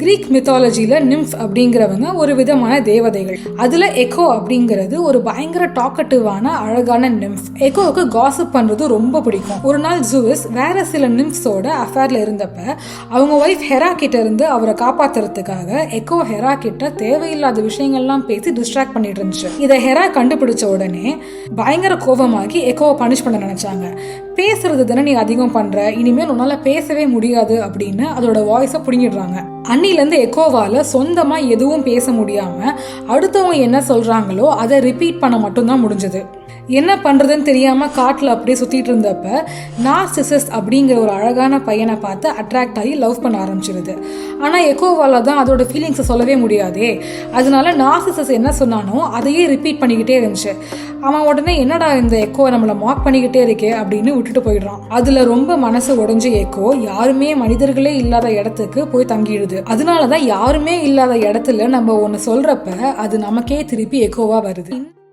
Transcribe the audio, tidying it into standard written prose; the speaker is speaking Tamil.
கிரீக் மித்தாலஜியில நிம்ஃப் அப்படிங்கிறவங்க ஒரு விதமான தேவதைகள். அதுல எக்கோ அப்படிங்கிறது ஒரு பயங்கர டாக்கட்டிவான அழகான நிம்ஃப். எக்கோவுக்கு காசிப் பண்றது ரொம்ப பிடிக்கும். ஒரு நாள் ஜூஸ் வேற சில நிம்ஃப்ஸோட அஃபேர்ல இருந்தப்ப அவங்க ஒய்ஃப் ஹெரா கிட்ட இருந்து அவரை காப்பாத்துறதுக்காக எக்கோ ஹெரா கிட்ட தேவையில்லாத விஷயங்கள்லாம் பேசி டிஸ்ட்ராக்ட் பண்ணிட்டு இருந்துச்சு. இதை ஹெரா கண்டுபிடிச்ச உடனே பயங்கர கோபமாகி எக்கோவை பனிஷ் பண்ண நினைச்சாங்க. பேசுறது தானே நீ அதிகம் பண்ற, இனிமேல் உன்னால பேசவே முடியாது அப்படின்னு அதோட வாய்ஸை பிடிங்கிடுறாங்க. அன்னிலேருந்து எக்கோவால் சொந்தமாக எதுவும் பேச முடியாமல் அடுத்தவங்க என்ன சொல்கிறாங்களோ அதை ரிப்பீட் பண்ண மட்டும்தான் முடிஞ்சது. என்ன பண்ணுறதுன்னு தெரியாமல் காட்டில் அப்படியே சுற்றிட்டு இருந்தப்ப நார்சிசஸ் அப்படிங்கிற ஒரு அழகான பையனை பார்த்து அட்ராக்ட் ஆகி லவ் பண்ண ஆரம்பிச்சிருது. ஆனால் எக்கோவால் தான் அதோட ஃபீலிங்ஸை சொல்லவே முடியாதே. அதனால நார்சிசஸ் என்ன சொன்னானோ அதையே ரிப்பீட் பண்ணிக்கிட்டே இருந்துச்சு. அவன் உடனே என்னடா இந்த எக்கோ நம்மளை மார்க் பண்ணிக்கிட்டே இருக்கே அப்படின்னு விட்டுட்டு போயிடுறான். அதில் ரொம்ப மனசு உடஞ்சி எக்கோ யாருமே மனிதர்களே இல்லாத இடத்துக்கு போய் தங்கிடுது. அதனாலதான் யாருமே இல்லாத இடத்துல நம்ம ஒன்று சொல்றப்ப அது நமக்கே திருப்பி எக்கோவா வருது.